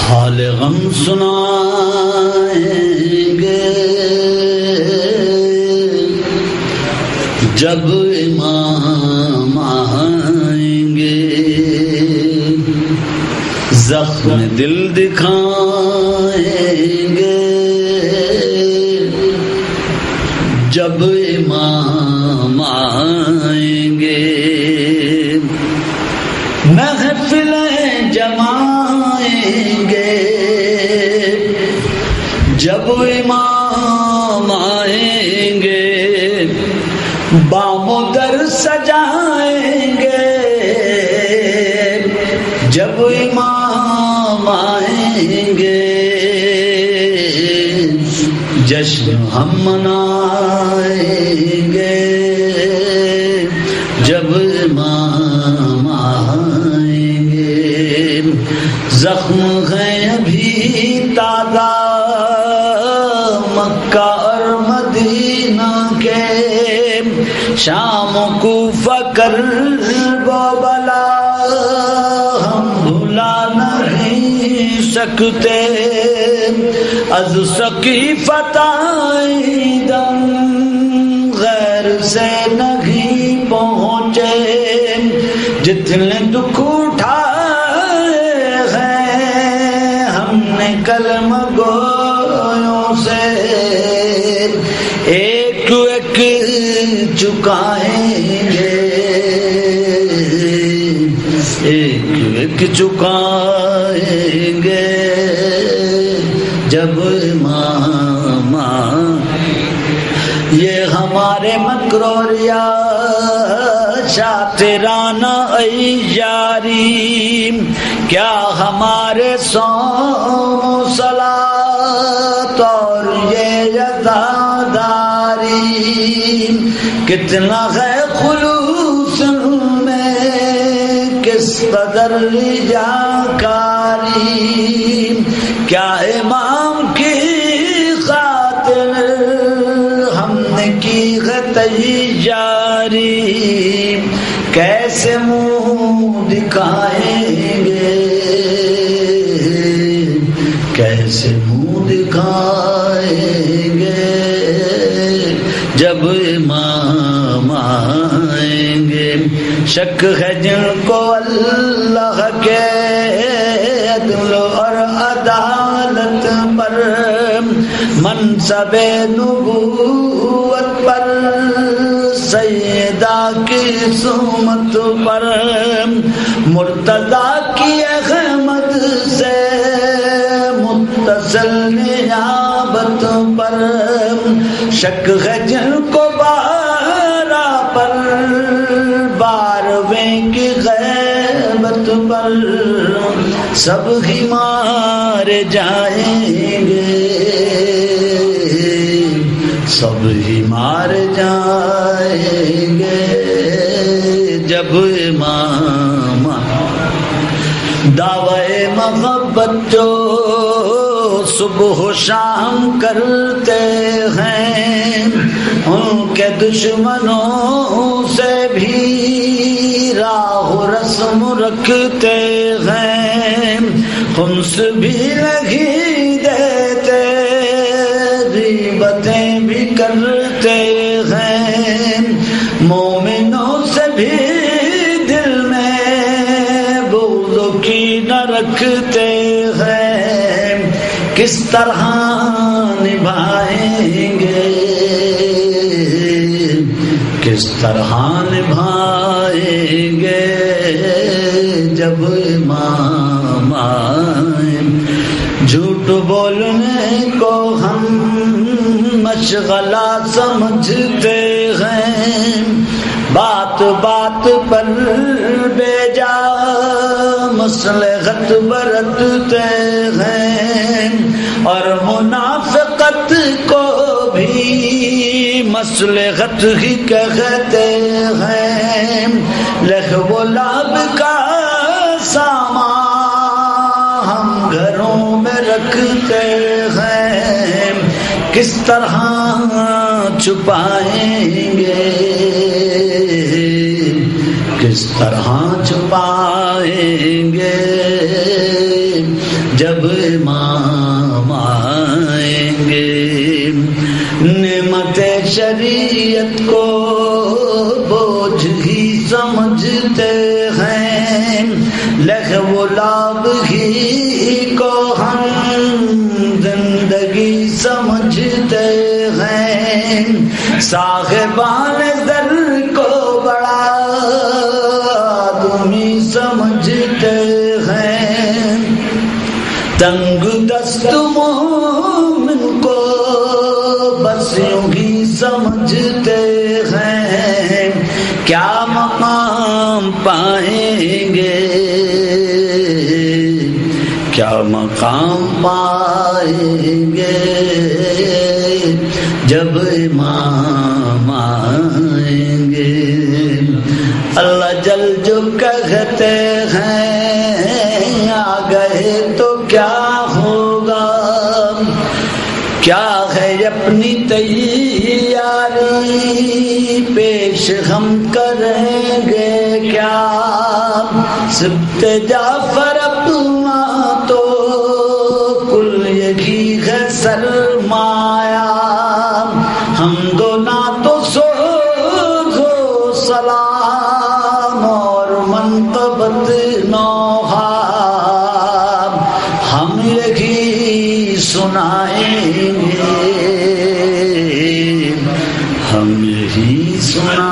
حال غم سنائیں گے جب امام آئیں گے، زخم دل دکھائیں گے جب امام آئیں گے، محفلیں جمائیں گے جب امام آئیں گے، بام و در سجائیں گے جب امام آئیں گے، جشن ہم منائیں گے جب امام آئیں گے، زخم ہیں ابھی تازہ مکہ اور مدینہ کے، شام کوفہ کرب و بلا ہم بھلا نہیں سکتے، از سقیفۃ دم غیر سے نہیں پہنچے، جتنے دکھ اٹھائے ہیں ہم نے کلمہ گویوں سے، ایک ایک چکائیں گے، ایک ایک چکائیں گے جب امام یہ ہمارے مکروریا شاطرانہ ایاری، کیا ہمارے صوم و صلاۃ اور یہ عزاداری، کتنا ہے خلوص میں کس قدر رجاکاری، کیا امام کی خاطر ہم نے کی ہے تیاری، کیسے منہ دکھائیں گے، کیسے منہ دکھائیں گے جب امام آئیں گے، شک ہے جن کو اللہ کے عدل اور عدالت پر، منصب نبوت پر، سیدہ کی سمت پر، مرتضیٰ کی احمد سے متصل نیابت پر، شک ہے جن کو بارہ پر، بارویں کی غیبت پر، سب ہی مارے جائیں گے، سب ہی مار جائیں گے جب امام، دعوی محبت جو صبح و شام کرتے ہیں، ان کے دشمنوں سے بھی راہ و رسم رکھتے ہیں، خنس بھی نہیں دیتے غیبتیں بھی کرتے ہیں، مومنوں سے بھی دل میں بغض کی نہ رکھتے ہیں، کس طرح نبھائیں گے، کس طرح نبھائیں گے جب امام آئیں، جھوٹ بولنے کو ہم مشغلہ سمجھتے ہیں، بات بات پر بے جا مصلحت برتتے ہیں، اور منافقت کو بھی مصلحت ہی کہتے ہیں، لہو و لعب کا سامان ہم گھروں میں رکھتے ہیں، کس طرح چھپائیں گے، کس طرح چھپائیں گے جب امام آئیں گے نعمت شریعت کو بوجھ ہی سمجھتے ہیں لہو لعب ہی کو ہم زندگی سمجھتے ہیں صاحبان زر کو بڑا آدمی سمجھتے ہیں تنگ دست مومن کو بس یوں ہی سمجھتے ہیں کیا مقام پائیں گے کیا مقام پائیں گے جب امام آئیں گے اللہ جل جو کہتے ہیں آ گئے تو کیا ہوگا کیا ہے اپنی تیاری پیش ہم کریں گے کیا سبت جعفر اپنا تو کل یہی ہے سرمایہ ہم دو نہ تو سوز و سلام اور منقبت نوحہ ہم یہی سنائیں گے ہم یہی سنائیں